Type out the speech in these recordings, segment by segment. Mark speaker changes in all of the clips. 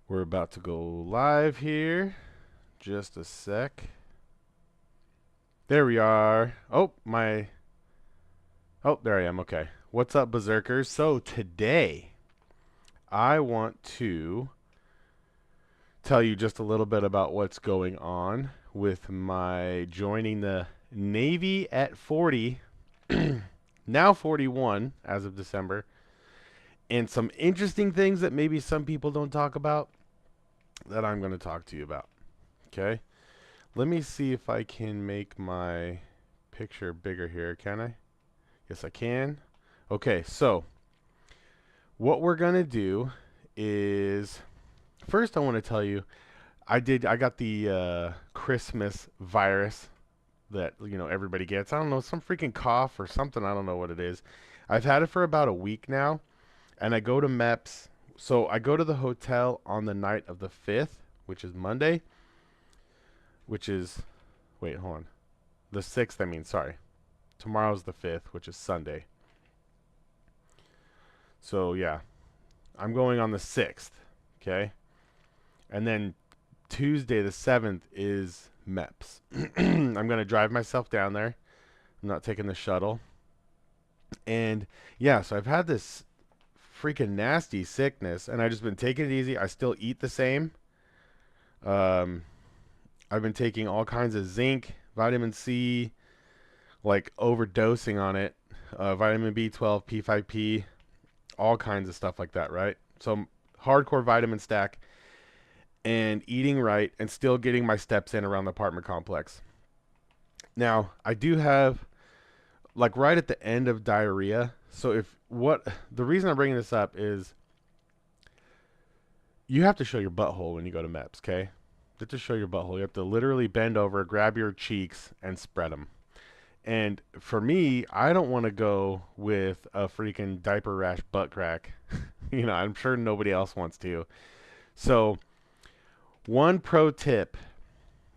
Speaker 1: We're about to go live here. Just a sec. There we are. Oh, my. Oh, there I am. Okay. What's up, Berserkers? So, today, I want to tell you just a little bit about what's going on with my joining the Navy at 40, now 41 as of December, and some interesting things that maybe some people don't talk about that I'm going to talk to you about. Okay? Let me see if I can make my picture bigger here. Can I? Yes, I can. Okay, so what we're going to do is first I want to tell you I got the Christmas virus that everybody gets. I don't know, some freaking cough or something. I don't know what it is. I've had it for about a week now, and I go to MEPS. So I go to the hotel on the night of the 5th, which is Monday, which is wait, hold on. The 6th, I mean, sorry. Tomorrow's the 5th, which is Sunday. So, yeah, I'm going on the 6th, okay? And then Tuesday, the 7th, is MEPS. I'm going to drive myself down there. I'm not taking the shuttle. And, yeah, so I've had this freaking nasty sickness, and I've just been taking it easy. I still eat the same. Um, I've been taking all kinds of zinc, vitamin C, like overdosing on it, vitamin B12, P5P, all kinds of stuff like that, right? So hardcore vitamin stack and eating right and still getting my steps in around the apartment complex. Now, I do have like right at the end of diarrhea. So if what the reason I'm bringing this up is you have to show your butthole when you go to MEPS, okay? You have to show your butthole. You have to literally bend over, grab your cheeks, and spread them. And for me, I don't want to go with a freaking diaper rash butt crack. I'm sure nobody else wants to. So, one pro tip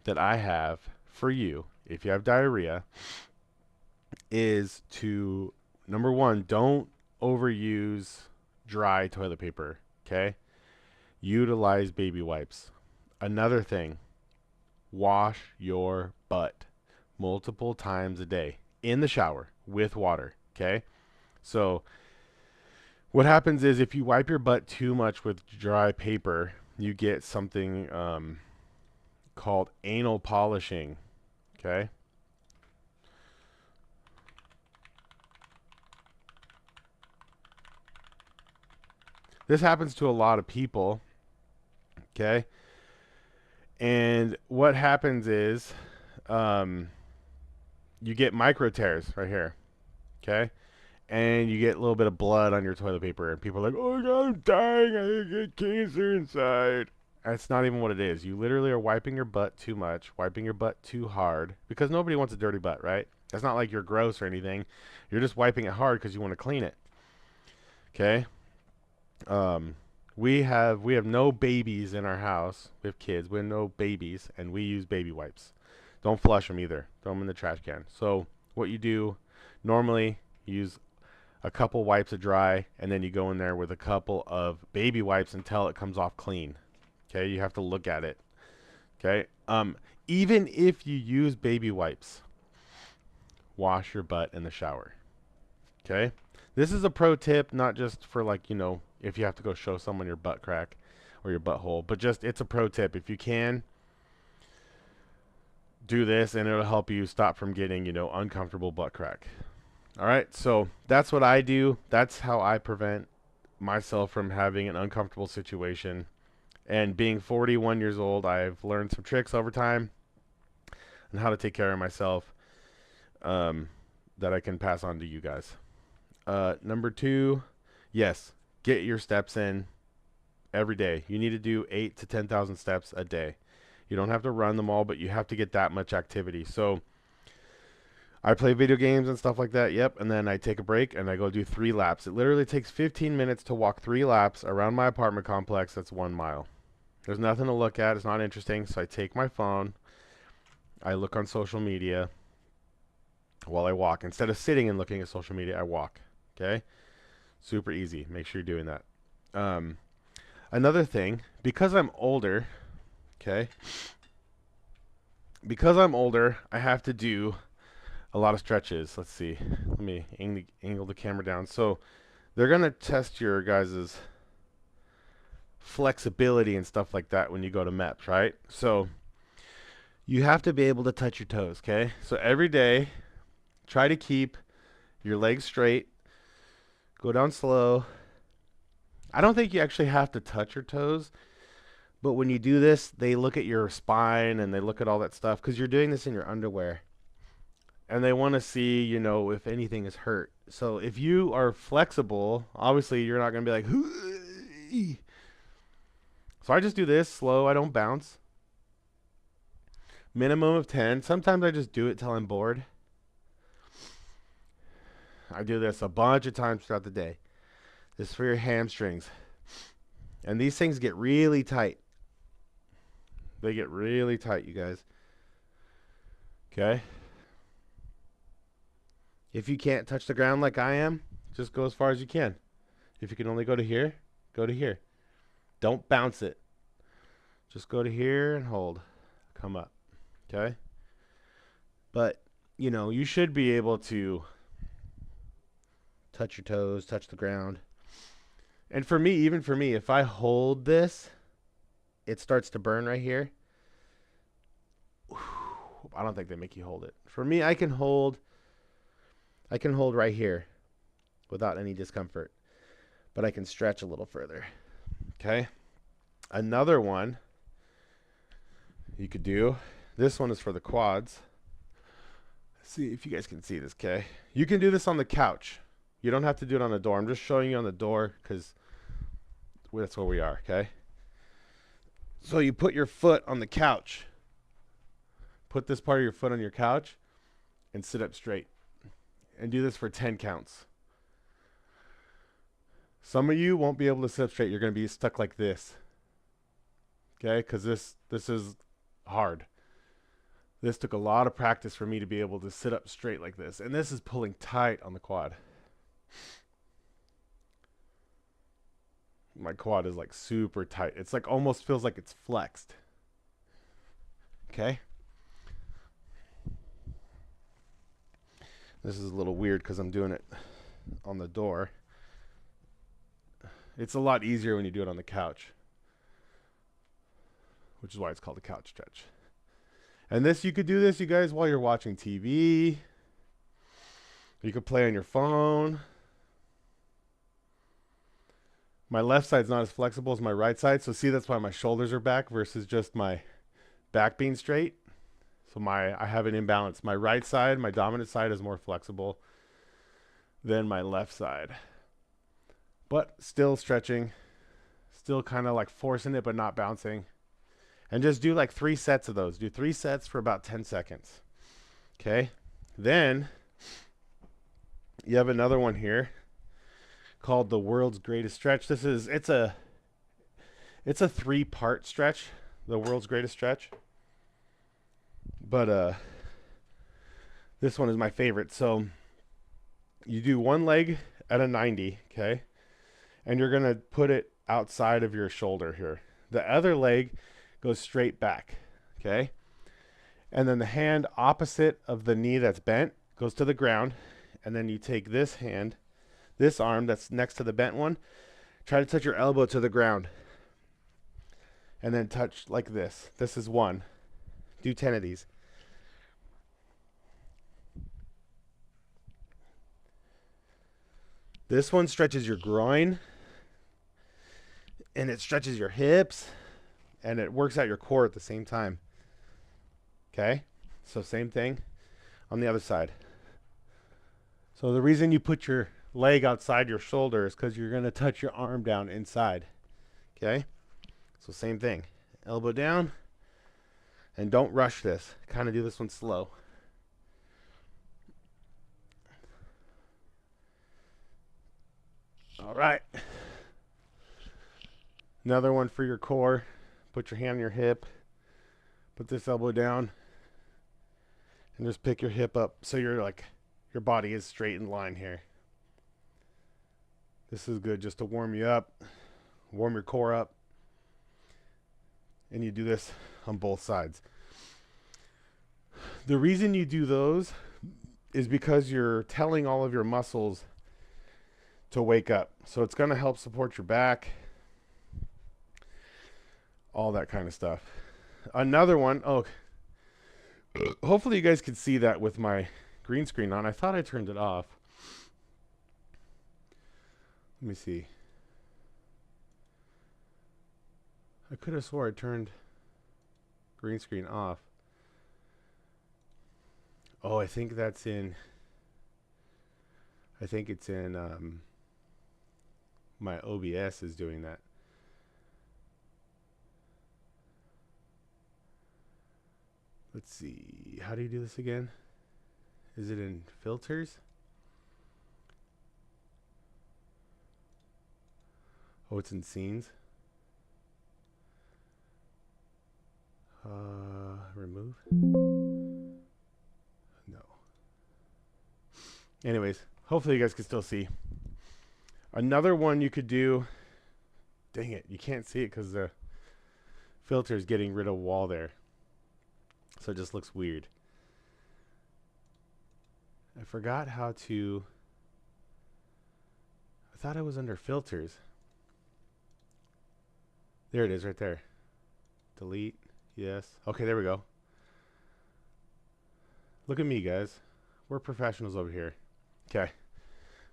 Speaker 1: that I have for you, if you have diarrhea, is to number one, don't overuse dry toilet paper, okay? Utilize baby wipes. Another thing, wash your butt multiple times a day in the shower with water, okay? So what happens is if you wipe your butt too much with dry paper, you get something called anal polishing, okay? This happens to a lot of people, okay? And what happens is um, you get micro tears right here, okay? And you get a little bit of blood on your toilet paper, and people are like, "Oh my God, I'm dying! I get cancer inside." That's not even what it is. You literally are wiping your butt too much, wiping your butt too hard, because nobody wants a dirty butt, right? That's not like you're gross or anything. You're just wiping it hard because you want to clean it. Okay. Um, we have no babies in our house. We have kids. We have no babies, and we use baby wipes. Don't flush them either. Throw them in the trash can. So what you do normally, you use a couple wipes of dry, and then you go in there with a couple of baby wipes until it comes off clean. Okay, you have to look at it. Okay, even if you use baby wipes, wash your butt in the shower. Okay, this is a pro tip, not just for like if you have to go show someone your butt crack or your butthole, but just it's a pro tip. If you can do this, and it'll help you stop from getting uncomfortable butt crack. All right, so that's what I do. That's how I prevent myself from having an uncomfortable situation. And being 41 years old, I've learned some tricks over time on how to take care of myself um, that I can pass on to you guys. Number two, yes, get your steps in every day. You need to do 8 to 10,000 steps a day. You don't have to run them all, but you have to get that much activity. So I play video games and stuff like that. Yep. And then I take a break and I go do 3 laps. It literally takes 15 minutes to walk 3 laps around my apartment complex. That's 1 mile. There's nothing to look at. It's not interesting. So I take my phone. I look on social media while I walk. Instead of sitting and looking at social media, I walk. Okay. Super easy. Make sure you're doing that. Um, Another thing, because I'm older, okay, because I'm older, I have to do a lot of stretches. Let's see. Let me angle the camera down. So they're going to test your guys' flexibility and stuff like that when you go to MEPS, right? So you have to be able to touch your toes, okay? So every day, try to keep your legs straight. Go down slow. I don't think you actually have to touch your toes, but when you do this, they look at your spine and they look at all that stuff because you're doing this in your underwear. And they want to see, you know, if anything is hurt. So if you are flexible, obviously you're not going to be like, "Hoo-ee." So I just do this slow. I don't bounce. Minimum of 10. Sometimes I just do it till I'm bored. I do this a bunch of times throughout the day. This is for your hamstrings. And these things get really tight. They get really tight, you guys. Okay? If you can't touch the ground like I am, just go as far as you can. If you can only go to here, go to here. Don't bounce it. Just go to here and hold. Come up. Okay? But, you know, you should be able to touch your toes, touch the ground. And for me, even for me, if I hold this, it starts to burn right here. I don't think they make you hold it. For me, I can hold right here without any discomfort, but I can stretch a little further. Okay? Another one you could do, this one is for the quads. Let's see if you guys can see this, okay? You can do this on the couch. You don't have to do it on the door. I'm just showing you on the door because that's where we are, okay? So you put your foot on the couch. Put this part of your foot on your couch and sit up straight. And do this for 10 counts. Some of you won't be able to sit up straight. You're going to be stuck like this. Okay? Because this is hard. This took a lot of practice for me to be able to sit up straight like this. And this is pulling tight on the quad. My quad is like super tight. It's like almost feels like it's flexed. Okay? This is a little weird because I'm doing it on the door. It's a lot easier when you do it on the couch, which is why it's called a couch stretch. And this, you could do this, you guys, while you're watching TV. You could play on your phone. My left side's not as flexible as my right side, so see, that's why my shoulders are back versus just my back being straight. So I have an imbalance. My right side, my dominant side, is more flexible than my left side. But still stretching, still kind of like forcing it but not bouncing. And just do like 3 sets of those. Do 3 sets for about 10 seconds. Okay? Then you have another one here called the world's greatest stretch. It's a 3-part stretch, the world's greatest stretch. But this one is my favorite. So you do one leg at a 90, okay? And you're going to put it outside of your shoulder here. The other leg goes straight back, okay? And then the hand opposite of the knee that's bent goes to the ground. And then you take this hand, this arm that's next to the bent one, try to touch your elbow to the ground. And then touch like this. This is 1. Do 10 of these. This one stretches your groin, and it stretches your hips, and it works out your core at the same time. Okay? So same thing on the other side. So the reason you put your leg outside your shoulder is because you're going to touch your arm down inside. Okay? So same thing. Elbow down, and don't rush this. Kind of do this one slow. All right. Another one for your core. Put your hand on your hip. Put this elbow down. And just pick your hip up so your body is straight in line here. This is good just to warm you up. Warm your core up. and you do this on both sides. The reason you do those is because you're telling all of your muscles to wake up. So it's going to help support your back, all that kind of stuff. Another one, oh, hopefully you guys could see that with my green screen on. I thought I turned it off. Let me see. I could have swore I turned green screen off. Oh, I think it's in my OBS is doing that. Let's see. How do you do this again? Is it in filters? Oh, it's in scenes. Remove? No. Anyways, hopefully you guys can still see. Another one you could do. Dang it, you can't see it because the filter is getting rid of wall there. So it just looks weird. I forgot how to. I thought it was under filters. There it is right there. Delete. Yes. Okay, there we go. Look at me, guys. We're professionals over here. Okay.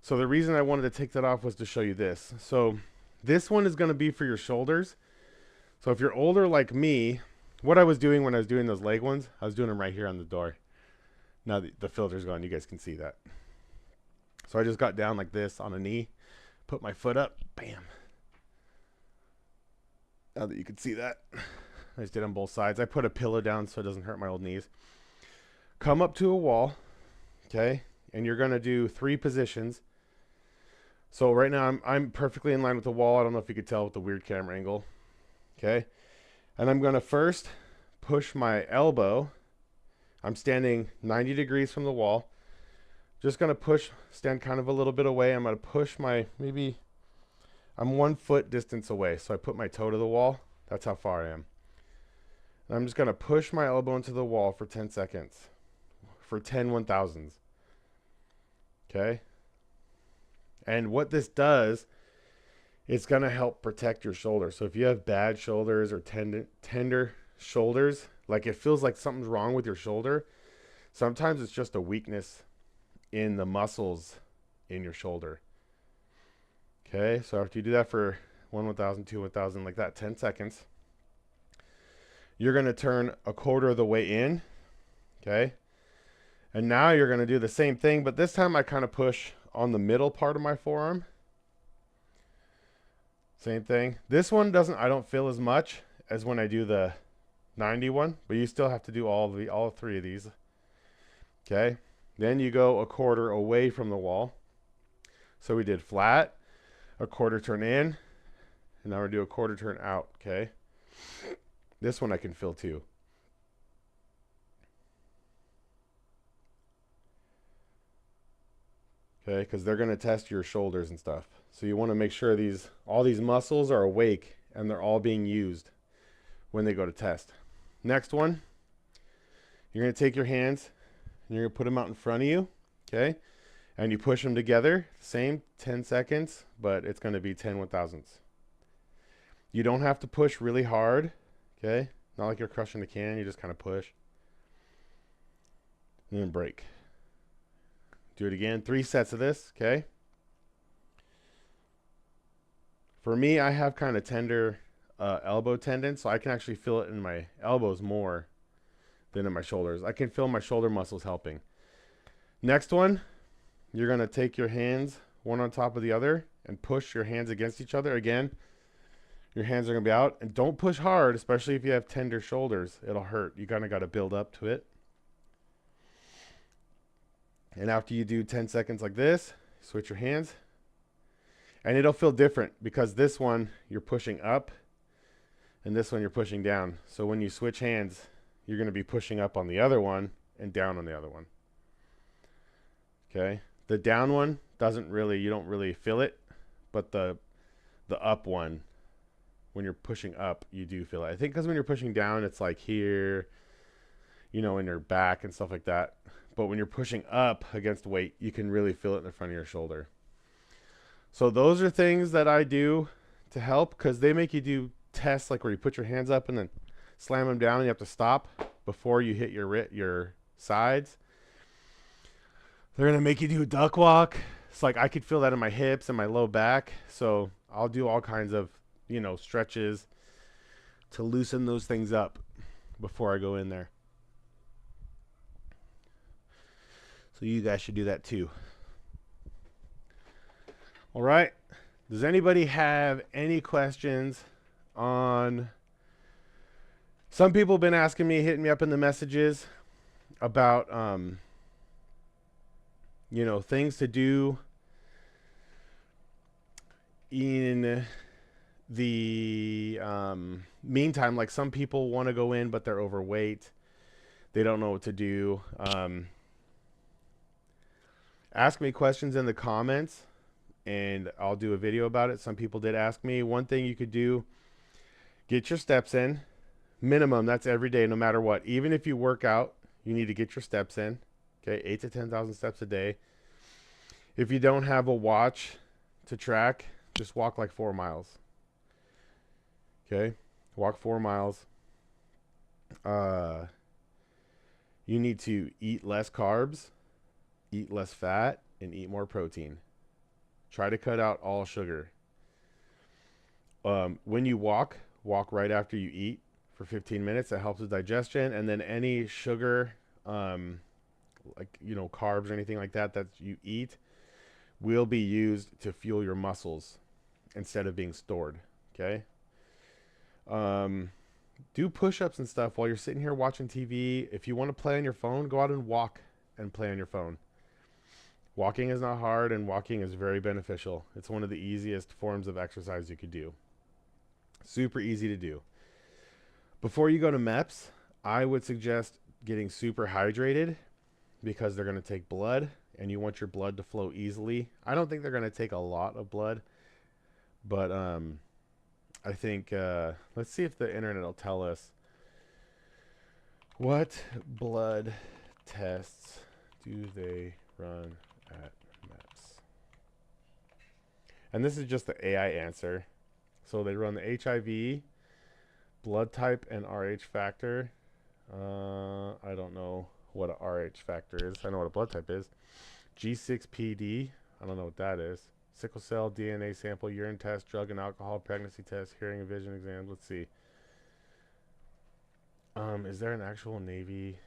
Speaker 1: So the reason I wanted to take that off was to show you this. So this one is going to be for your shoulders. So if you're older like me, what I was doing when I was doing those leg ones, I was doing them right here on the door. Now the filter's gone. You guys can see that. So I just got down like this on a knee, put my foot up, bam. Now that you can see that, I just did on both sides. I put a pillow down so it doesn't hurt my old knees. Come up to a wall, okay, and you're going to do 3 positions. So right now I'm perfectly in line with the wall. I don't know if you could tell with the weird camera angle, okay. And I'm going to first push my elbow. I'm standing 90 degrees from the wall. Just going to stand kind of a little bit away. I'm going to push I'm 1 foot distance away. So I put my toe to the wall. That's how far I am. And I'm just going to push my elbow into the wall for 10 seconds. For 10 1,000s. Okay? And what this does, it's going to help protect your shoulder. So if you have bad shoulders or tender shoulders, like it feels like something's wrong with your shoulder, sometimes it's just a weakness in the muscles in your shoulder. Okay, so after you do that for 1 1,000, 2 1,000, like that, 10 seconds, you're going to turn a quarter of the way in. Okay, and now you're going to do the same thing, but this time I kind of push on the middle part of my forearm. Same thing. This one I don't feel as much as when I do the 90 one, but you still have to do all 3 of these. Okay, then you go a quarter away from the wall. So we did flat, a quarter turn in, and now we do a quarter turn out. Okay, this one I can feel too. Okay, because they're going to test your shoulders and stuff. So you want to make sure all these muscles are awake and they're all being used when they go to test. Next one, you're going to take your hands and you're going to put them out in front of you. Okay, and you push them together. Same 10 seconds, but it's going to be 10 1,000s. You don't have to push really hard. Okay, not like you're crushing the can. You just kind of push and then break. Do it again. 3 sets of this, okay? For me, I have kind of tender elbow tendon, so I can actually feel it in my elbows more than in my shoulders. I can feel my shoulder muscles helping. Next one, you're going to take your hands one on top of the other and push your hands against each other. Again, your hands are going to be out. And don't push hard, especially if you have tender shoulders. It'll hurt. You kind of got to build up to it. And after you do 10 seconds like this, switch your hands. And it'll feel different because this one you're pushing up and this one you're pushing down. So when you switch hands, you're going to be pushing up on the other one and down on the other one. Okay? The down one you don't really feel it, but the up one, when you're pushing up, you do feel it. I think because when you're pushing down, it's like here, you know, in your back and stuff like that. But when you're pushing up against weight, you can really feel it in the front of your shoulder. So those are things that I do to help, because they make you do tests like where you put your hands up and then slam them down and you have to stop before you hit your sides. They're going to make you do a duck walk. It's like I could feel that in my hips and my low back. So I'll do all kinds of, you know, stretches to loosen those things up before I go in there. So you guys should do that too. All right. Does anybody have any questions on... Some people have been asking me, hitting me up in the messages about, you know, things to do in the meantime. Like some people want to go in, but they're overweight. They don't know what to do. Ask me questions in the comments, and I'll do a video about it. Some people did ask me. One thing you could do, get your steps in. Minimum, that's every day, no matter what. Even if you work out, you need to get your steps in. Okay, 8 to 10,000 steps a day. If you don't have a watch to track, just walk like 4 miles. Okay, walk 4 miles. You need to eat less carbs, eat less fat, and eat more protein. Try to cut out all sugar. When you walk right after you eat for 15 minutes. That helps with digestion. And then any sugar, like, you know, carbs or anything like that that you eat will be used to fuel your muscles instead of being stored. Okay. Do push-ups and stuff while you're sitting here watching TV. If you want to play on your phone, go out and walk and play on your phone. Walking is not hard, and walking is very beneficial. It's one of the easiest forms of exercise you could do. Super easy to do. Before you go to MEPS, I would suggest getting super hydrated, because they're going to take blood, and you want your blood to flow easily. I don't think they're going to take a lot of blood, but I think, let's see if the internet will tell us. What blood tests do they run at MEPS? And this is just the AI answer. So they run the HIV, blood type, and RH factor. I don't know what a RH factor is. I know what a blood type is. G6PD. I don't know what that is. Sickle cell, DNA sample, urine test, drug and alcohol, pregnancy test, hearing and vision exam. Let's see. Is there an actual Navy?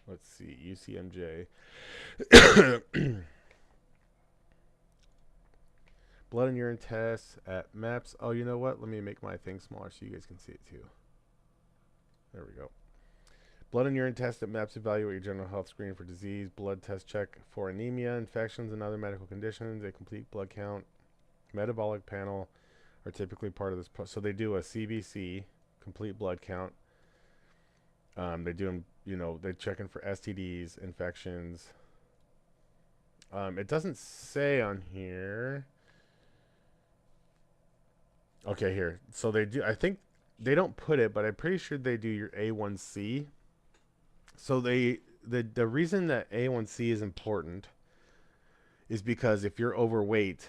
Speaker 1: Let's see. UCMJ. Blood and urine tests at MEPS. Oh, you know what? Let me make my thing smaller so you guys can see it too. There we go. Blood and urine test at MEPS evaluate your general health, screen for disease. Blood test check for anemia, infections, and other medical conditions. A complete blood count, metabolic panel are typically part of this. So they do a CBC, complete blood count. They do them, you know, they're checking for STDs, infections. It doesn't say on here. Okay, here. So they do, I think they don't put it, but I'm pretty sure they do your A1C. So the reason that A1C is important is because if you're overweight,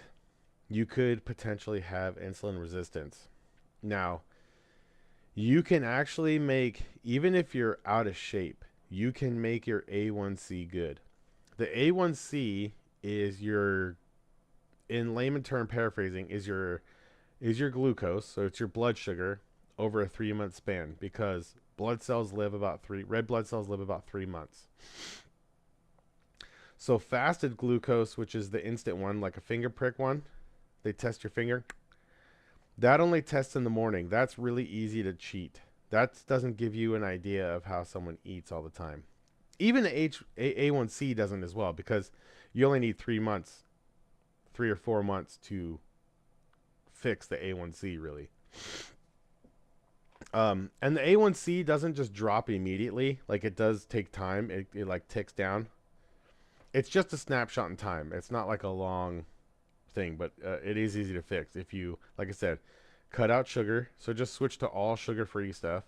Speaker 1: you could potentially have insulin resistance. Now, you can actually make, even if you're out of shape, you can make your A1C good. The A1C is your, in layman term paraphrasing, is your glucose. So it's your blood sugar over a 3-month span, because red blood cells live about 3 months. So fasted glucose, which is the instant one, like a finger prick one, they test your finger. That only tests in the morning. That's really easy to cheat. That doesn't give you an idea of how someone eats all the time. Even the A1C doesn't as well, because you only need 3 months, 3 or 4 months to fix the A1C, really. And the A1C doesn't just drop immediately. Like, it does take time. It like ticks down. It's just a snapshot in time. It's not like a long thing, but it is easy to fix if you, like I said, cut out sugar. So just switch to all sugar-free stuff.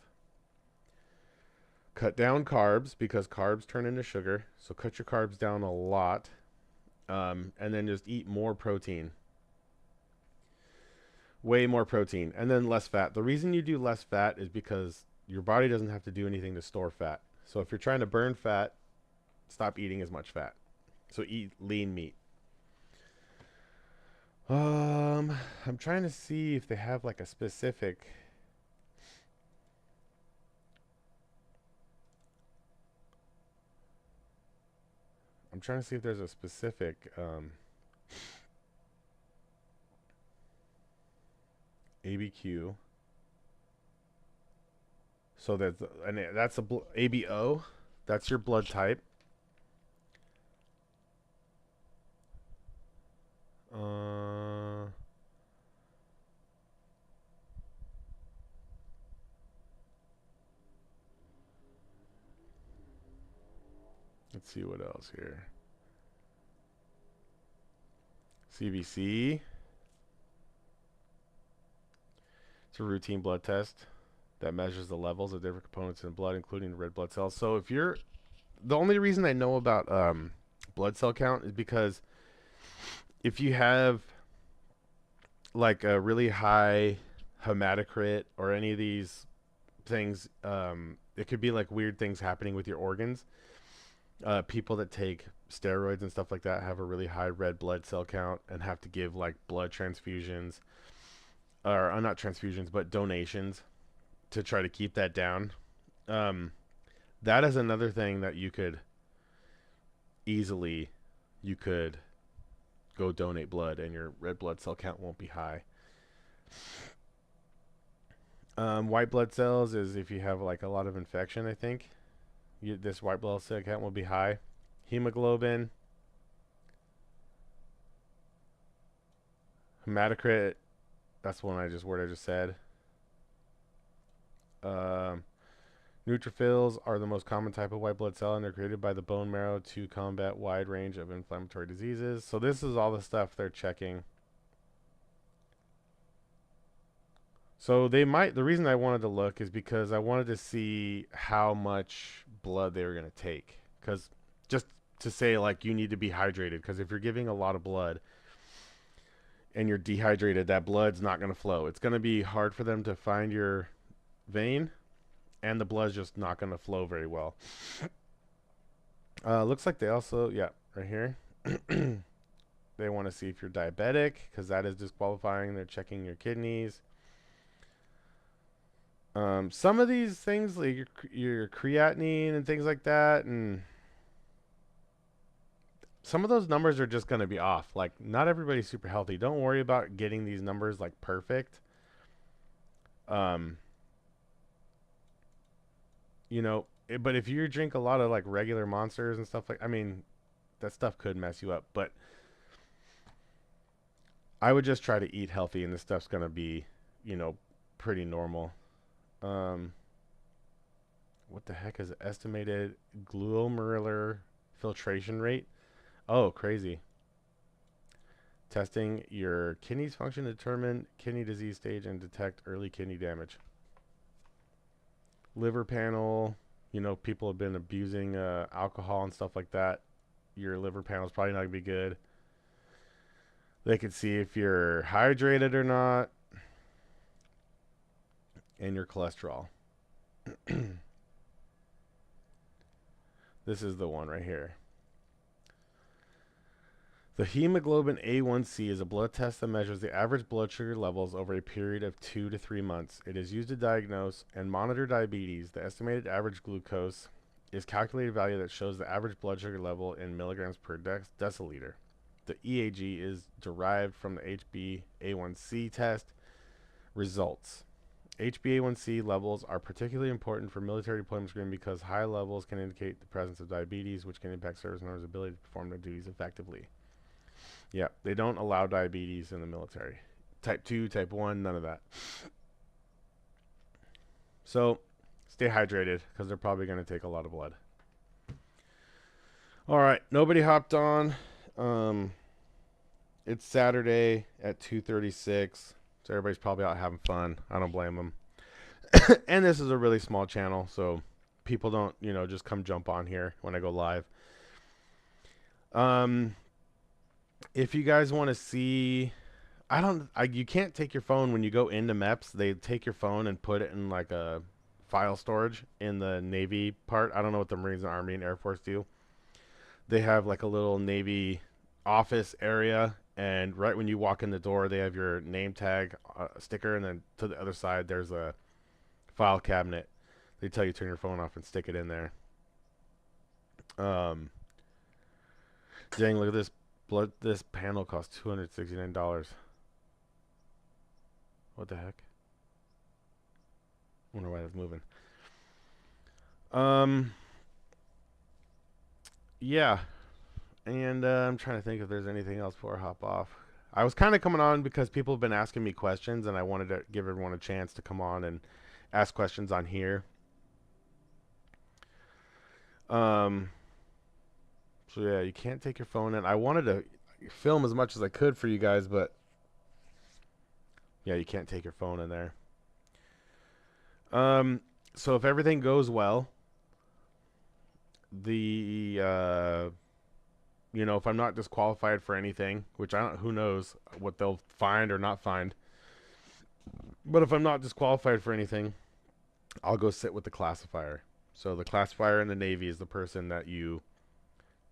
Speaker 1: Cut down carbs because carbs turn into sugar. So cut your carbs down a lot, and then just eat more protein. Way more protein, and then less fat. The reason you do less fat is because your body doesn't have to do anything to store fat. So if you're trying to burn fat, stop eating as much fat. So eat lean meat. I'm trying to see if they have like a specific. I'm trying to see if there's a specific ABQ. So that's a ABO. That's your blood type. Uh, let's see what else here. CBC. It's a routine blood test that measures the levels of different components in blood, including red blood cells. So if you're the only reason I know about blood cell count is because if you have like a really high hematocrit or any of these things, it could be like weird things happening with your organs. People that take steroids and stuff like that have a really high red blood cell count and have to give like blood transfusions, or not transfusions, but donations to try to keep that down. Um, that is another thing that easily you could go donate blood and your red blood cell count won't be high. White blood cells is if you have like a lot of infection, I think. This white blood cell count will be high. Hemoglobin, hematocrit, that's one word I just said. Um, Neutrophils are the most common type of white blood cell, and they're created by the bone marrow to combat wide range of inflammatory diseases. So this is all the stuff they're checking. So they might. The reason I wanted to look is because I wanted to see how much blood they were going to take. Because just to say like you need to be hydrated, because if you're giving a lot of blood and you're dehydrated, that blood's not going to flow. It's going to be hard for them to find your vein, and the blood's just not going to flow very well. Looks like they also, yeah, right here. They want to see if you're diabetic because that is disqualifying. They're checking your kidneys. Some of these things, like your creatinine and things like that, and some of those numbers are just going to be off. Like, not everybody's super healthy. Don't worry about getting these numbers like perfect. Um, but if you drink a lot of like regular monsters and stuff like, I mean, that stuff could mess you up. But I would just try to eat healthy, and this stuff's going to be, pretty normal. Um, what the heck is estimated glomerular filtration rate? Oh, crazy. Testing your kidneys function to determine kidney disease stage and detect early kidney damage. Liver panel, people have been abusing alcohol and stuff like that. Your liver panel is probably not going to be good. They could see if you're hydrated or not, and your cholesterol. This is the one right here. The hemoglobin A1C is a blood test that measures the average blood sugar levels over a period of 2 to 3 months. It is used to diagnose and monitor diabetes. The estimated average glucose is calculated value that shows the average blood sugar level in milligrams per deciliter. The EAG is derived from the HbA1c test results. HbA1c levels are particularly important for military deployment screening because high levels can indicate the presence of diabetes, which can impact service members' ability to perform their duties effectively. Yeah, they don't allow diabetes in the military. Type 2, type 1, none of that. So, stay hydrated because they're probably going to take a lot of blood. All right, nobody hopped on. Um, it's Saturday at 2:36, so everybody's probably out having fun. I don't blame them. And this is a really small channel, so people don't, just come jump on here when I go live. Um, if you guys want to see, you can't take your phone when you go into MEPS. They take your phone and put it in like a file storage in the Navy part. I don't know what the Marines and Army and Air Force do. They have like a little Navy office area, and right when you walk in the door, they have your name tag sticker, and then to the other side, there's a file cabinet. They tell you to turn your phone off and stick it in there. Um, dang, look at this. This panel costs $269. What the heck? Wonder why that's moving. Um, yeah, and I'm trying to think if there's anything else before I hop off. I was kind of coming on because people have been asking me questions, and I wanted to give everyone a chance to come on and ask questions on here. Um, so yeah, you can't take your phone in. I wanted to film as much as I could for you guys, but yeah, you can't take your phone in there. Um, so if everything goes well, the if I'm not disqualified for anything, which I don't, who knows what they'll find or not find. But if I'm not disqualified for anything, I'll go sit with the classifier. So the classifier in the Navy is the person that you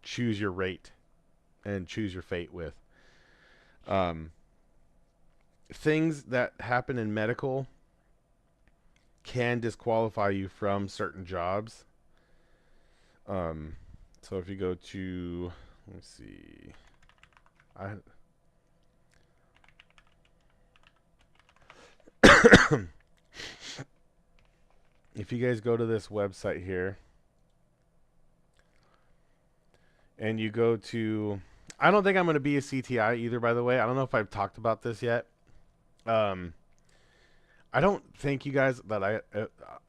Speaker 1: choose your rate and choose your fate with. Um, things that happen in medical can disqualify you from certain jobs. So if you go to, let me see, I if you guys go to this website here and you go to, I don't think I'm going to be a CTI either, by the way. I don't know if I've talked about this yet. I don't think you guys that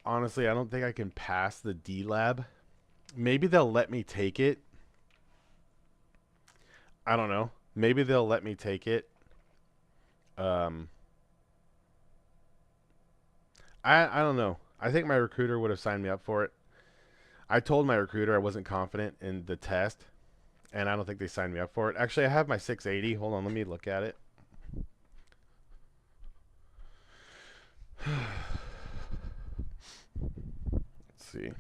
Speaker 1: honestly, I don't think I can pass the D lab. Maybe they'll let me take it. I don't know. Maybe they'll let me take it. Um, I don't know. I think my recruiter would have signed me up for it. I told my recruiter I wasn't confident in the test, and I don't think they signed me up for it. Actually, I have my 680. Hold on, let me look at it. Let's see.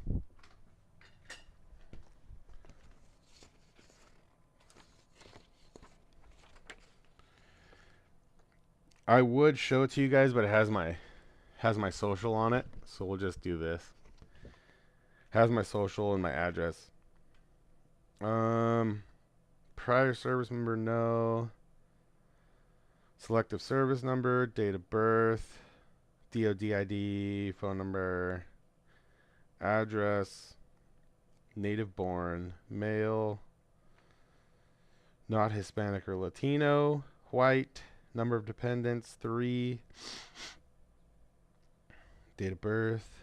Speaker 1: I would show it to you guys, but it has my social on it, so we'll just do this. Has my social and my address. Um, prior service member, no. Selective service number, date of birth, DOD ID, phone number, address, native born, male, not Hispanic or Latino, white, number of dependents, 3, date of birth,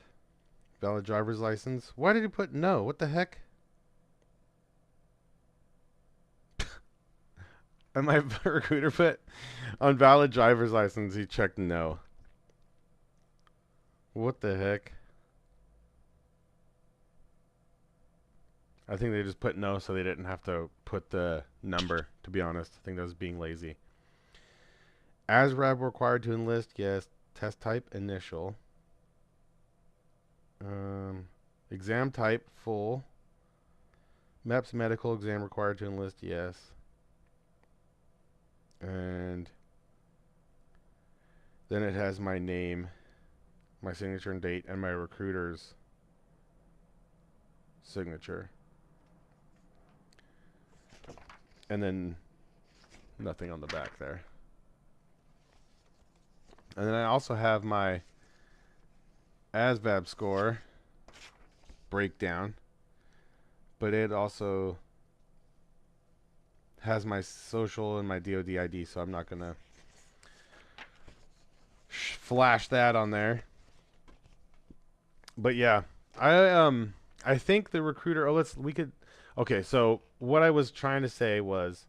Speaker 1: valid driver's license. Why did he put no? What the heck? And my recruiter put on valid driver's license, he checked no. What the heck? I think they just put no so they didn't have to put the number, to be honest. I think that was being lazy. ASRAB required to enlist, yes. Test type, initial. Exam type, full. MEPS medical exam required to enlist, yes. And then it has my name, my signature and date, and my recruiter's signature. And then nothing on the back there. And then I also have my ASVAB score breakdown, but it also has my social and my DOD ID, so I'm not gonna flash that on there. But yeah, I think the recruiter. Okay, so what I was trying to say was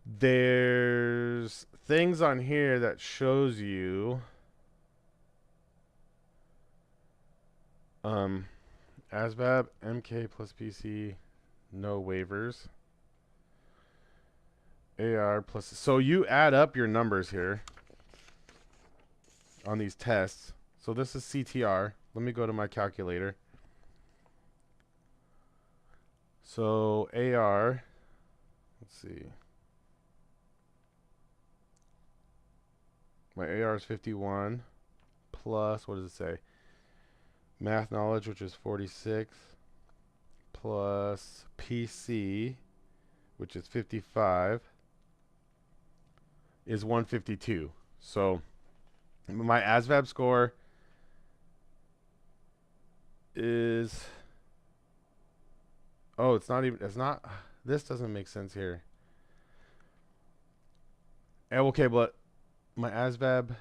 Speaker 1: there's things on here that shows you um ASVAB, MK plus PC, no waivers. AR plus, so you add up your numbers here on these tests. So this is CTR. Let me go to my calculator. So AR, let's see. My AR is 51 plus, what does it say? Math knowledge, which is 46, plus PC, which is 55, is 152. So my ASVAB score is, oh, it's not even, it's not, this doesn't make sense here. Okay, but my ASVAB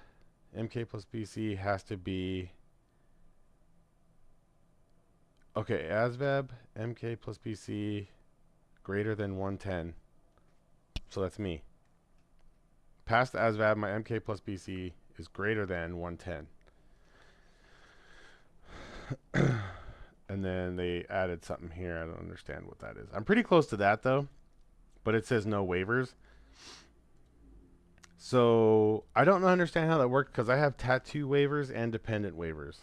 Speaker 1: MK plus PC has to be, okay, ASVAB MK plus PC greater than 110. So that's me. Past ASVAB, my MK plus PC is greater than 110. And then they added something here. I don't understand what that is. I'm pretty close to that though, but it says no waivers. So I don't understand how that worked because I have tattoo waivers and dependent waivers.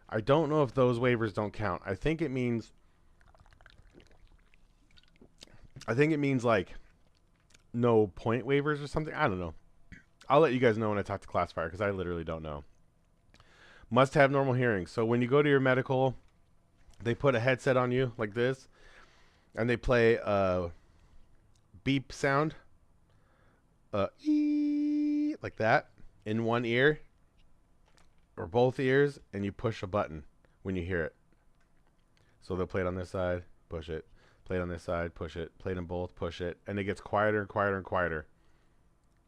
Speaker 1: I don't know if those waivers don't count. I think it means like no point waivers or something. I don't know. I'll let you guys know when I talk to Classifier because I literally don't know. Must have normal hearing. So when you go to your medical, they put a headset on you like this, and they play a beep sound, like that, in one ear or both ears, and you push a button when you hear it. So they'll play it on this side, push it. Play it on this side, push it. Play it on both, push it. And it gets quieter and quieter and quieter.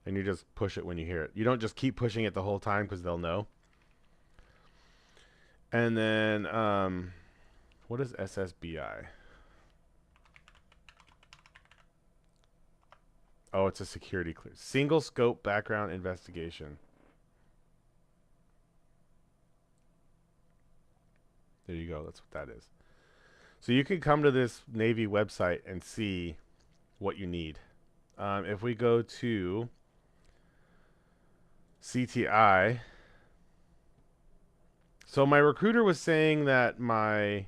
Speaker 1: And you just push it when you hear it. You don't just keep pushing it the whole time because they'll know. And then, what is SSBI? Oh, it's a security clearance. Single scope background investigation. There you go. That's what that is. So you can come to this Navy website and see what you need. If we go to CTI, so my recruiter was saying that my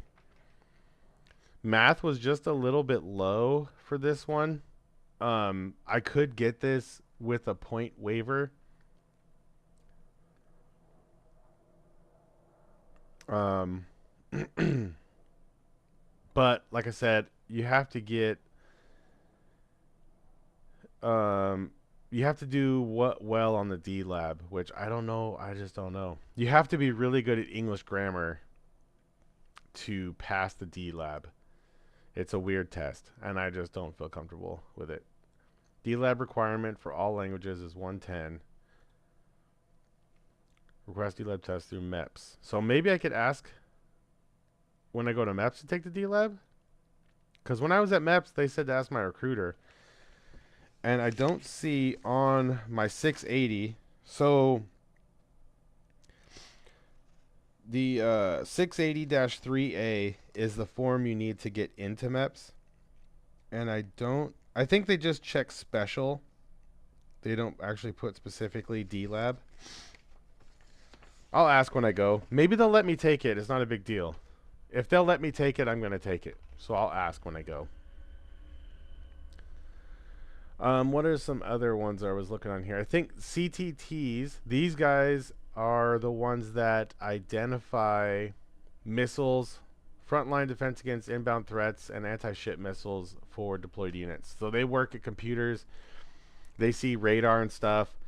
Speaker 1: math was just a little bit low for this one. I could get this with a point waiver. But like I said, you have to get you have to do what well on the D lab, which I don't know. I just don't know. You have to be really good at English grammar to pass the D lab. It's a weird test, and I just don't feel comfortable with it. D lab requirement for all languages is 110. Request D lab test through MEPS. So maybe I could ask when I go to MEPS to take the D lab, because when I was at MEPS, they said to ask my recruiter. And I don't see on my 680. So the 680-3A is the form you need to get into MEPS. And I think they just check special. They don't actually put specifically D lab. I'll ask when I go. Maybe they'll let me take it. It's not a big deal. If they'll let me take it, I'm going to take it. So I'll ask when I go. What are some other ones I was looking on here? I think CTTs, these guys are the ones that identify missiles, frontline defense against inbound threats, and anti-ship missiles for deployed units. So they work at computers. They see radar and stuff.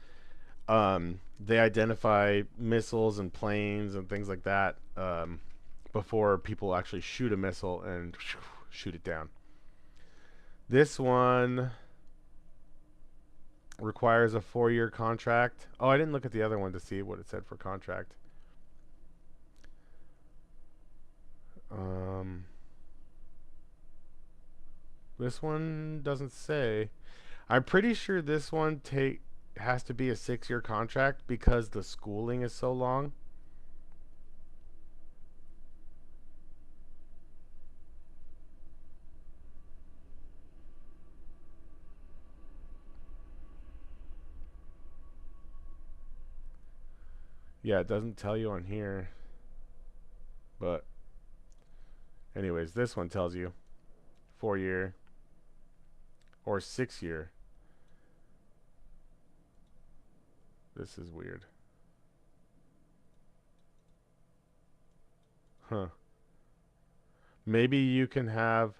Speaker 1: They identify missiles and planes and things like that before people actually shoot a missile and shoot it down. This one requires a 4-year contract. Oh, I didn't look at the other one to see what it said for contract. This one doesn't say. I'm pretty sure this one has to be a 6-year contract because the schooling is so long. Yeah, it doesn't tell you on here, but anyways, this one tells you 4-year or 6-year. This is weird. Huh. Maybe you can have.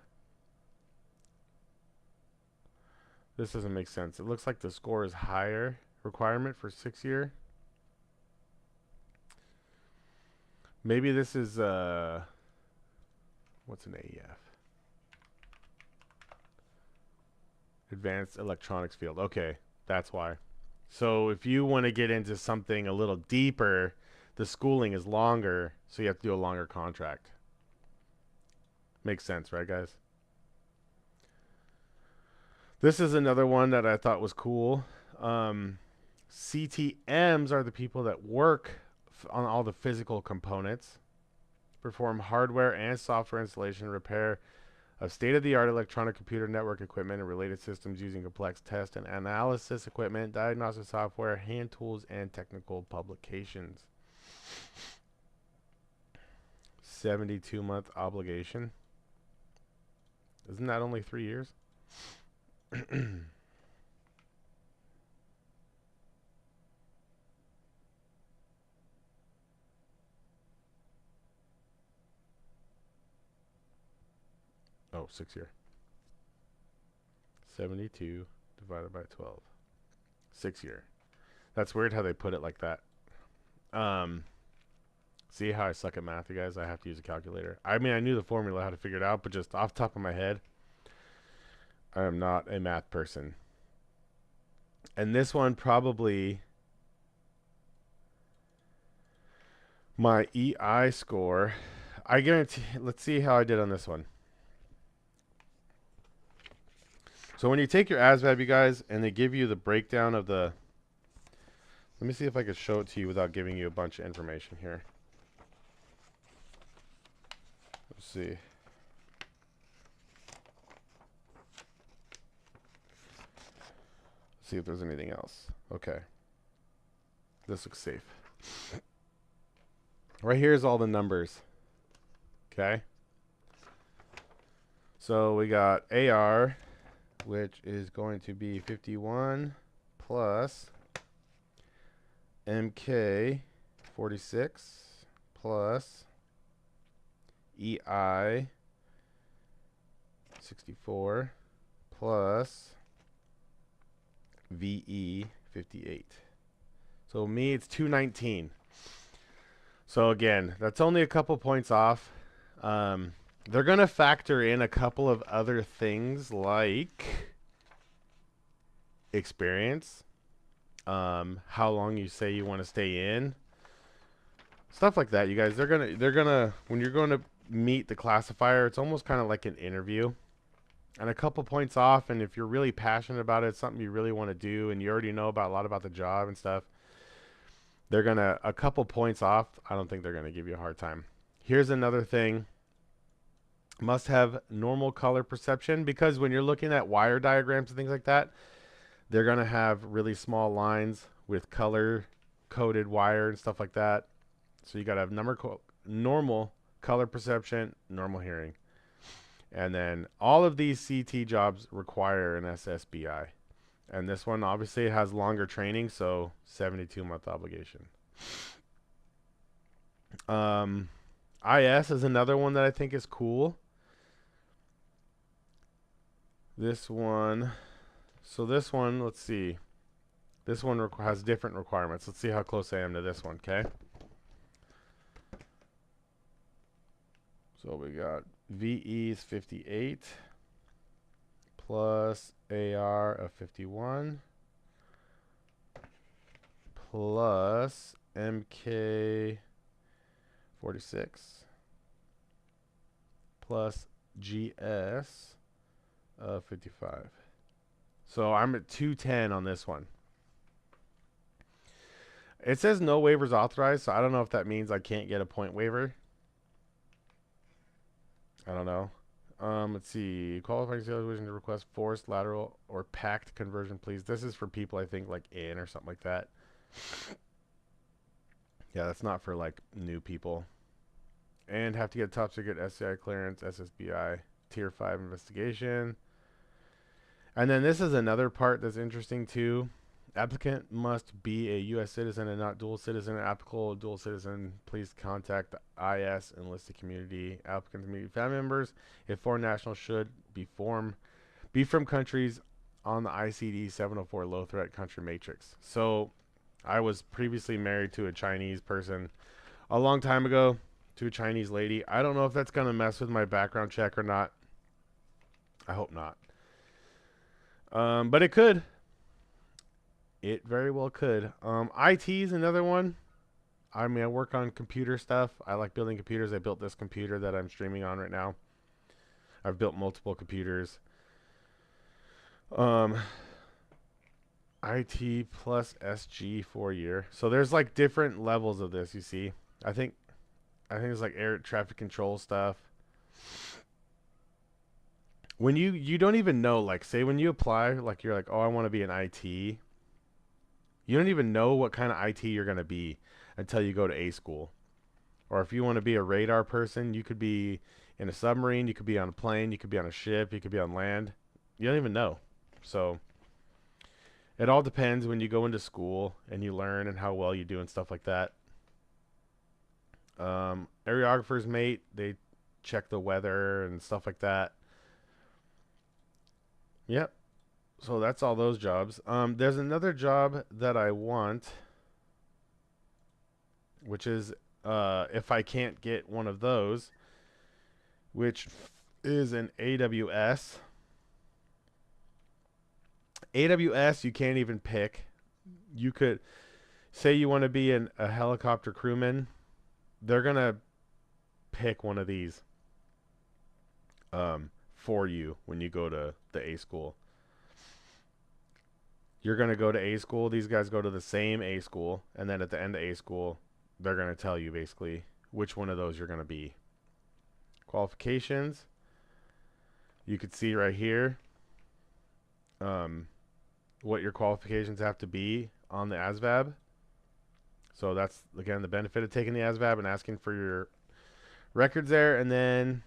Speaker 1: This doesn't make sense. It looks like the score is higher requirement for 6-year. Maybe this is what's an AEF? Advanced Electronics Field. Okay, that's why. So if you want to get into something a little deeper, the schooling is longer, so you have to do a longer contract. Makes sense, right, guys? This is another one that I thought was cool. CTMs are the people that work on all the physical components, perform hardware and software installation, repair of state-of-the-art electronic computer network equipment and related systems using complex test and analysis equipment, diagnostic software, hand tools, and technical publications. 72-month obligation. Isn't that only 3 years? Oh, 6 year. 72 divided by 12. 6 year. That's weird how they put it like that. See how I suck at math, you guys? I have to use a calculator. I mean, I knew the formula, how to figure it out, but just off the top of my head, I am not a math person. And this one probably, my EI score, I guarantee, let's see how I did on this one. So when you take your ASVAB, you guys, and they give you the breakdown of the, let me see if I can show it to you without giving you a bunch of information here. Let's see. See if there's anything else. Okay. This looks safe. Right here is all the numbers. Okay. So we got AR, which is going to be 51 plus MK 46 plus EI 64 plus VE 58. So me, it's 219. So again, that's only a couple points off. They're going to factor in a couple of other things like experience, how long you say you want to stay in, stuff like that. You guys, they're gonna when you're going to meet the classifier, it's almost kind of like an interview. And a couple points off, and if you're really passionate about it, it's something you really want to do, and you already know about a lot about the job and stuff, they're gonna, a couple points off, I don't think they're gonna give you a hard time. Here's another thing. Must have normal color perception, because when you're looking at wire diagrams and things like that, they're gonna have really small lines with color coded wire and stuff like that. So you gotta have normal color perception, normal hearing. And then all of these CT jobs require an SSBI. And this one obviously has longer training, so 72-month obligation. IS is another one that I think is cool. This one, so this one, let's see. This one has different requirements. Let's see how close I am to this one, okay? So we got VE is 58 plus AR of 51 plus MK 46 plus GS 55. So I'm at 210 on this one. It says no waivers authorized, so I don't know if that means I can't get a point waiver. I don't know. Let's see. Qualifying sales wishing to request forced, lateral, or packed conversion, please. This is for people, I think, like in or something like that. Yeah, that's not for like new people. And have to get top secret SCI clearance, SSBI, tier 5 investigation. And then this is another part that's interesting too. Applicant must be a U.S. citizen and not dual citizen. Applicable dual citizen, please contact the IS and listed community. Applicants meet family members. If foreign nationals should be from countries on the ICD 704 low threat country matrix. So I was previously married to a Chinese person a long time ago, to a Chinese lady. I don't know if that's going to mess with my background check or not. I hope not. But it could. It very well could. IT is another one. I mean, I work on computer stuff. I like building computers. I built this computer that I'm streaming on right now. I've built multiple computers. IT plus SG 4 year. So there's like different levels of this. You see, I think it's like air traffic control stuff. When you don't even know, like say when you apply, like you're like, oh, I want to be an IT. You don't even know what kind of IT you're gonna be until you go to A school. Or if you want to be a radar person, you could be in a submarine, you could be on a plane, you could be on a ship, you could be on land. You don't even know. So it all depends when you go into school and you learn and how well you do and stuff like that. Aerographers mate, they check the weather and stuff like that. Yep. So that's all those jobs. There's another job that I want, which is if I can't get one of those, which is an AWS. AWS, you can't even pick. You could say you want to be a helicopter crewman. They're going to pick one of these for you when you go to the A school. You're going to go to A school. These guys go to the same A school. And then at the end of A school, they're going to tell you basically which one of those you're going to be. Qualifications. You could see right here what your qualifications have to be on the ASVAB. So that's, again, the benefit of taking the ASVAB and asking for your records there. And then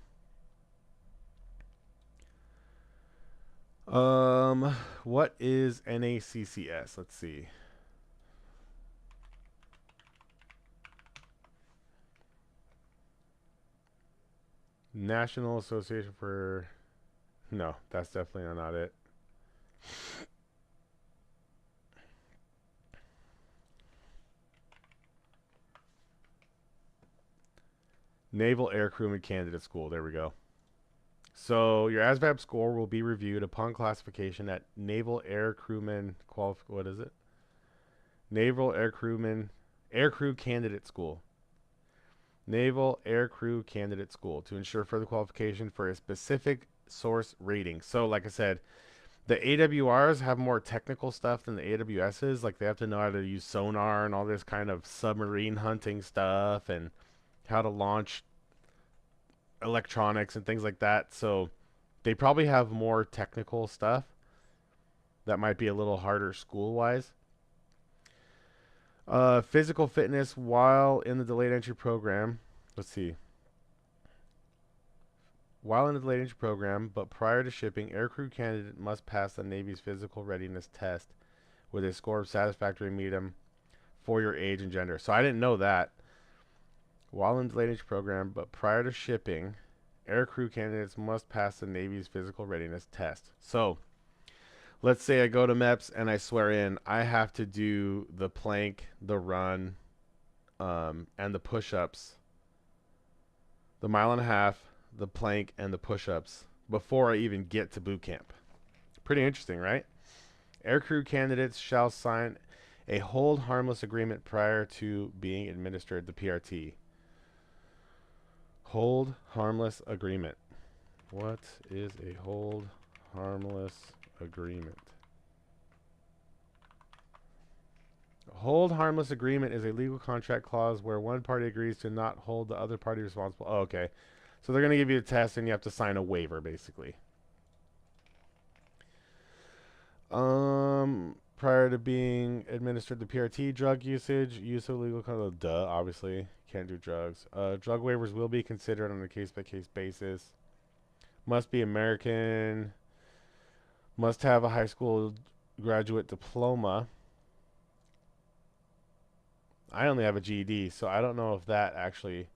Speaker 1: what is NACCS? Let's see. National Association for... No, that's definitely not it. Naval Air Crewman Candidate School. There we go. So your ASVAB score will be reviewed upon classification at Naval Air Crewman what is it? Naval Air Crew Candidate School. Naval Air Crew Candidate School to ensure further qualification for a specific source rating. So like I said, the AWRs have more technical stuff than the AWSs. Like they have to know how to use sonar and all this kind of submarine hunting stuff and how to launch electronics and things like that. So they probably have more technical stuff that might be a little harder school-wise. Physical fitness while in the delayed entry program. Let's see. While in the delayed entry program, but prior to shipping, aircrew candidate must pass the Navy's physical readiness test with a score of satisfactory medium for your age and gender. So I didn't know that. While in the delayed entry program, but prior to shipping, aircrew candidates must pass the Navy's physical readiness test. So let's say I go to MEPS and I swear in, I have to do the plank, the run, and the push-ups, the 1.5 miles, the plank, and the push-ups before I even get to boot camp. Pretty interesting, right? Aircrew candidates shall sign a hold harmless agreement prior to being administered the PRT. Hold harmless agreement. What is a hold harmless agreement. Hold harmless agreement is a legal contract clause where one party agrees to not hold the other party responsible. Oh, okay. So they're going to give you a test and you have to sign a waiver, basically. Prior to being administered the PRT, drug usage, use of legal conduct. Duh, obviously. Can't do drugs. Drug waivers will be considered on a case-by-case basis. Must be American. Must have a high school graduate diploma. I only have a GED, so I don't know if that actually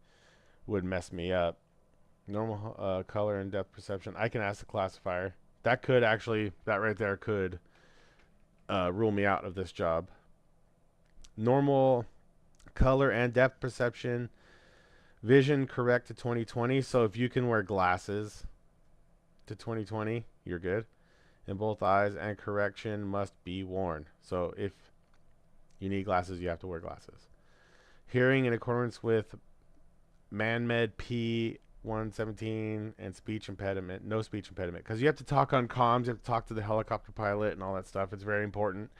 Speaker 1: would mess me up. Normal color and depth perception. I can ask the classifier. That could actually, that right there could rule me out of this job. Normal color and depth perception. Vision correct to 20/20. So if you can wear glasses to 20/20, you're good. In both eyes, and correction must be worn. So if you need glasses, you have to wear glasses. Hearing in accordance with ManMed P 117 and speech impediment, no speech impediment, because you have to talk on comms, you have to talk to the helicopter pilot and all that stuff. It's very important.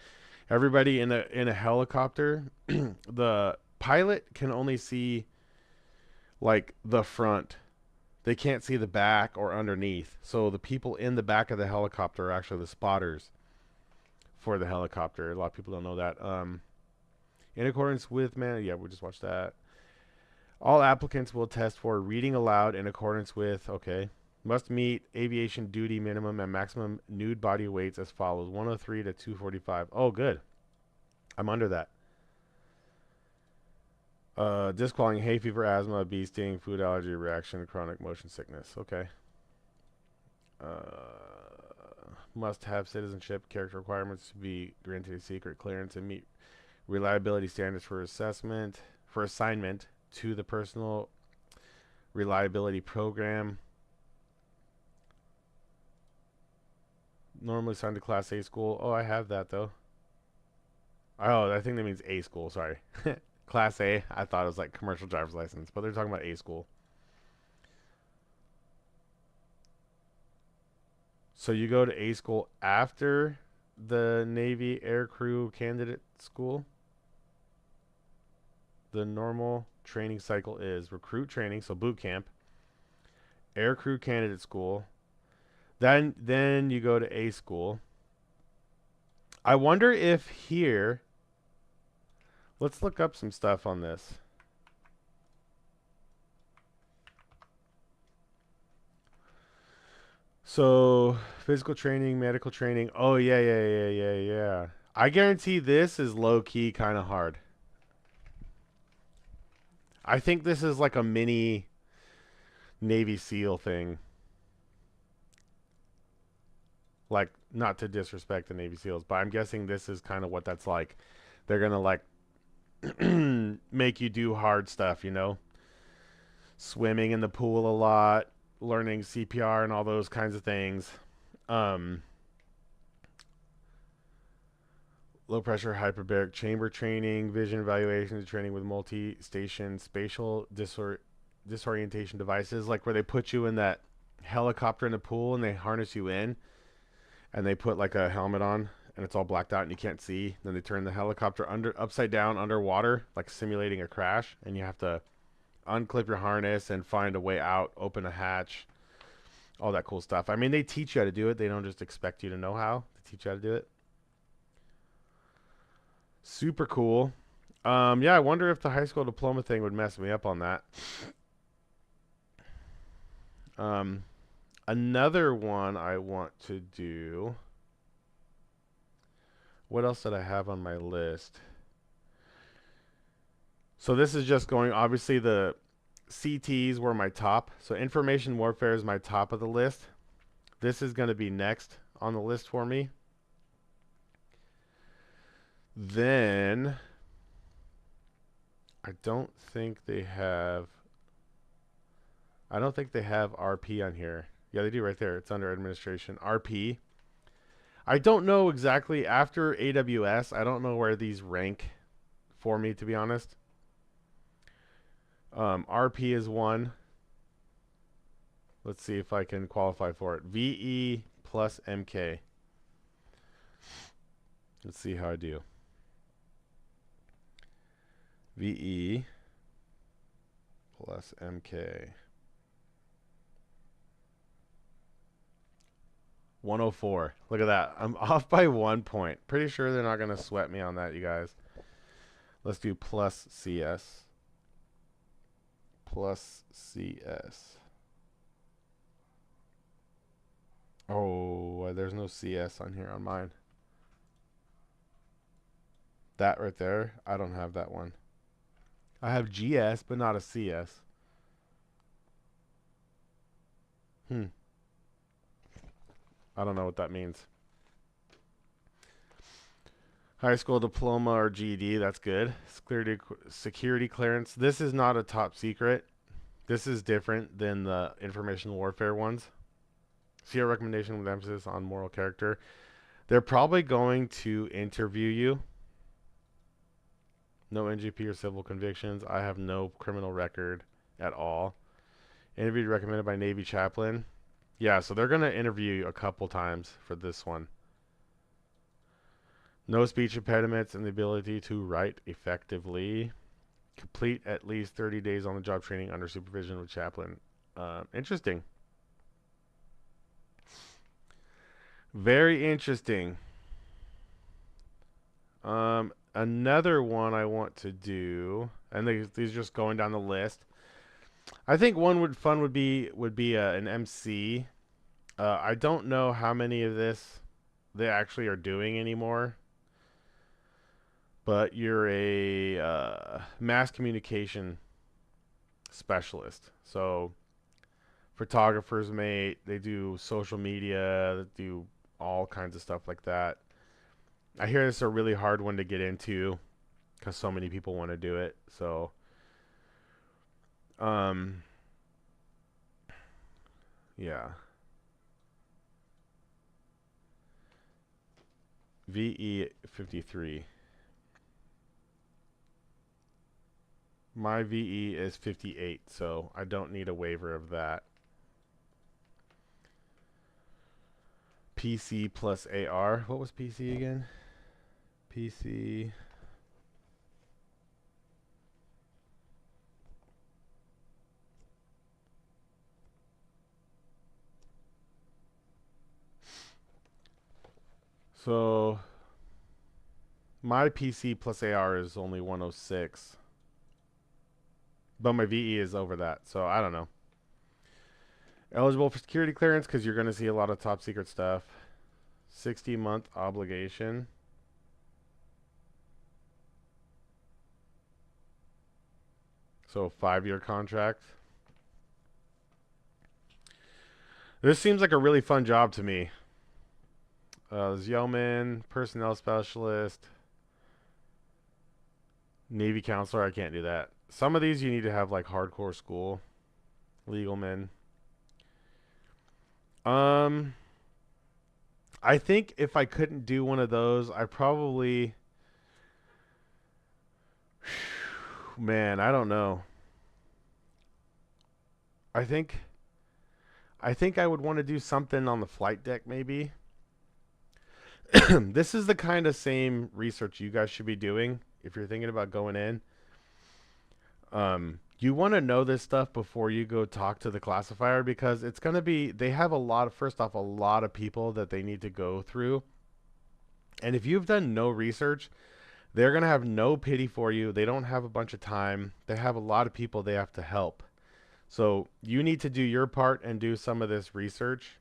Speaker 1: Everybody in a helicopter, the pilot can only see like the front. They can't see the back or underneath. So the people in the back of the helicopter are actually the spotters for the helicopter. A lot of people don't know that. In accordance with yeah, we just watched that. All applicants will test for reading aloud in accordance with, okay, must meet aviation duty minimum and maximum nude body weights as follows: 103 to 245. Oh, good. I'm under that. Disqualifying hay fever, asthma, bee sting, food allergy reaction, chronic motion sickness. Okay. Must have citizenship, character requirements to be granted a secret clearance and meet reliability standards for assignment to the personal reliability program. Normally signed to Class A school. Oh, I have that though. Oh, I think that means A school. Sorry. Class A. I thought it was like commercial driver's license, but they're talking about A school. So you go to A school after the Navy Air Crew Candidate School. The normal training cycle is recruit training, so boot camp, Air Crew Candidate School. Then you go to A school. I wonder if here, let's look up some stuff on this. So physical training, medical training. Oh yeah. I guarantee this is low key kind of hard. I think this is like a mini Navy SEAL thing. Like, not to disrespect the Navy SEALs, but I'm guessing this is kind of what that's like. They're gonna like make you do hard stuff, you know, swimming in the pool a lot, learning CPR and all those kinds of things. Low pressure hyperbaric chamber training, vision evaluations, training with multi-station spatial disorientation devices, like where they put you in that helicopter in the pool and they harness you in and they put like a helmet on and it's all blacked out and you can't see. Then they turn the helicopter upside down underwater, like simulating a crash, and you have to unclip your harness and find a way out, open a hatch, all that cool stuff. I mean, they teach you how to do it. They don't just expect you to know how. They teach you how to do it. Super cool. Yeah, I wonder if the high school diploma thing would mess me up on that. Another one I want to do. What else did I have on my list? So this is just going, obviously the CTs were my top. So information warfare is my top of the list. This is going to be next on the list for me. Then I don't think they have RP on here. Yeah, they do right there. It's under administration. RP. I don't know exactly after AWS. I don't know where these rank for me, to be honest. RP is one. Let's see if I can qualify for it. VE plus MK. Let's see how I do. VE plus MK. 104. Look at that. I'm off by 1 point. Pretty sure they're not going to sweat me on that, you guys. Let's do plus CS. Plus CS. Oh, there's no CS on here on mine. That right there, I don't have that one. I have GS, but not a CS. I don't know what that means. High school diploma or GED, that's good. Security clearance. This is not a top secret. This is different than the information warfare ones. See a recommendation with emphasis on moral character. They're probably going to interview you. No NGP or civil convictions. I have no criminal record at all. Interview recommended by Navy chaplain. Yeah, so they're going to interview you a couple times for this one. No speech impediments and the ability to write effectively. Complete at least 30 days on the job training under supervision of chaplain. Interesting. Very interesting. Another one I want to do, and these are just going down the list. I think one would be an MC. I don't know how many of this they actually are doing anymore, but you're a mass communication specialist. So photographers, mate, they do social media, they do all kinds of stuff like that. I hear this is a really hard one to get into because so many people want to do it. So, yeah. VE 53. My VE is 58, so I don't need a waiver of that. PC plus AR. What was PC again? PC. So my PC plus AR is only 106. But my VE is over that, so I don't know. Eligible for security clearance because you're going to see a lot of top secret stuff. 60-month obligation. So 5-year contract. This seems like a really fun job to me. Yeoman, personnel specialist, Navy counselor. I can't do that. Some of these you need to have like hardcore school. Legal men. I think if I couldn't do one of those, I probably, man, I don't know. I think I would want to do something on the flight deck maybe. This is the kind of same research you guys should be doing if you're thinking about going in. You want to know this stuff before you go talk to the classifier because it's going to be, they have a lot of, first off, a lot of people that they need to go through. And if you've done no research, they're going to have no pity for you. They don't have a bunch of time. They have a lot of people they have to help. So you need to do your part and do some of this research.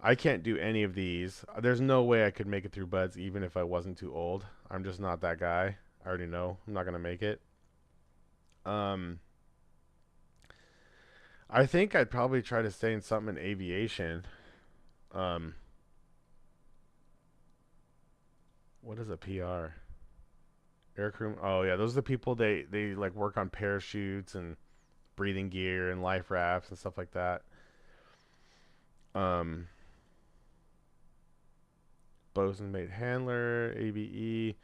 Speaker 1: I can't do any of these. There's no way I could make it through buds even if I wasn't too old. I'm just not that guy. I already know I'm not going to make it. I think I'd probably try to stay in something in aviation. What is a PR? Aircrew. Oh yeah, those are the people they like work on parachutes and breathing gear and life rafts and stuff like that. Um, bosun mate handler, ABE.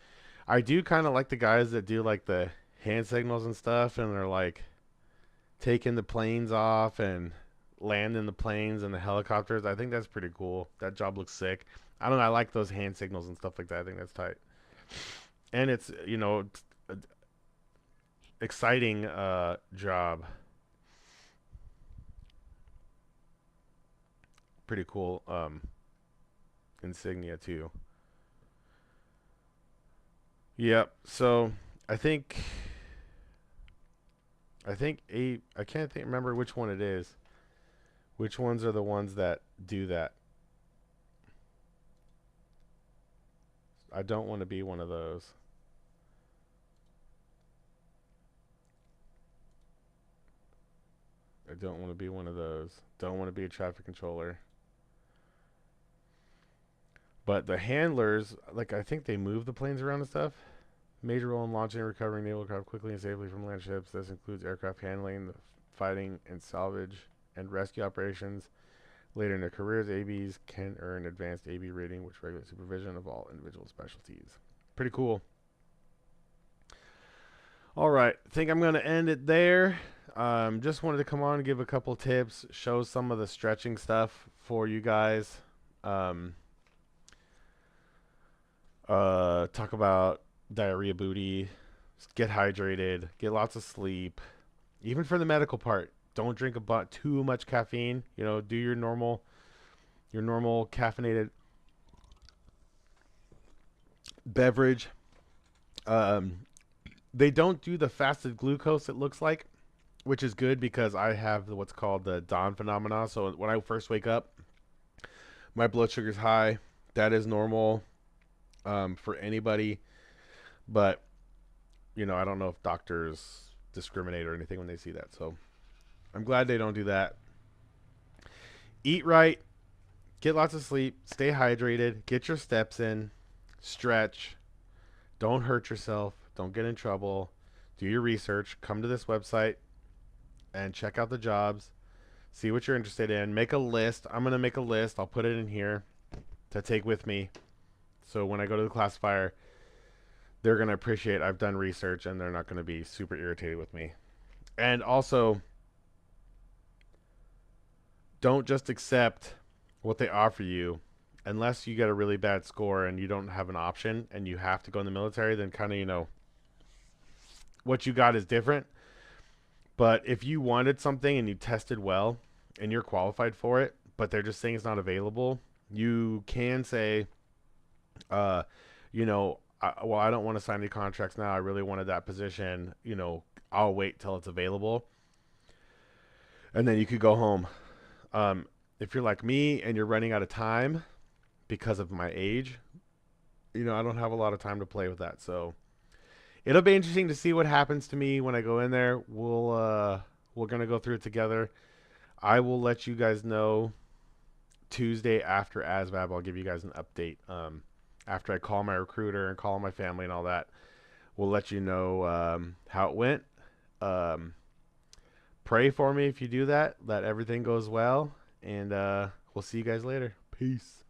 Speaker 1: I do kind of like the guys that do like the hand signals and stuff, and they're like taking the planes off and land in the planes and the helicopters. I think that's pretty cool. That job looks sick. I don't know. I like those hand signals and stuff like that. I think that's tight. And it's, exciting job. Pretty cool insignia too. Yep. So I think I can't remember which one it is. Which ones are the ones that do that? I don't want to be one of those. I don't want to be one of those. Don't want to be a traffic controller. But the handlers, like I think they move the planes around and stuff. Major role in launching and recovering naval aircraft quickly and safely from land ships. This includes aircraft handling, fighting and salvage, and rescue operations. Later in their careers, ABs can earn advanced AB rating, which regulates supervision of all individual specialties. Pretty cool. All right, I think I'm going to end it there. Just wanted to come on and give a couple tips, show some of the stretching stuff for you guys. Um, talk about diarrhea booty, get hydrated, get lots of sleep. Even for the medical part, don't drink too much caffeine. Do your normal caffeinated beverage. Um, they don't do the fasted glucose, it looks like, which is good because I have what's called the dawn phenomena. So when I first wake up, my blood sugar's high. That is normal for anybody, but I don't know if doctors discriminate or anything when they see that. So I'm glad they don't do that. Eat right, get lots of sleep, stay hydrated, get your steps in, stretch, don't hurt yourself, don't get in trouble, do your research, come to this website and check out the jobs, see what you're interested in, make a list. I'm going to make a list. I'll put it in here to take with me. So when I go to the classifier, they're going to appreciate I've done research and they're not going to be super irritated with me. And also, don't just accept what they offer you unless you get a really bad score and you don't have an option and you have to go in the military. Then kind of, what you got is different. But if you wanted something and you tested well and you're qualified for it, but they're just saying it's not available, you can say, uh, I don't want to sign any contracts now. I really wanted that position. I'll wait till it's available. And then you could go home. If you're like me and you're running out of time because of my age, I don't have a lot of time to play with that. So it'll be interesting to see what happens to me when I go in there. We're gonna go through it together. I will let you guys know Tuesday after ASVAB. I'll give you guys an update. After I call my recruiter and call my family and all that, we'll let you know how it went. Pray for me if you do that. That everything goes well, and we'll see you guys later. Peace.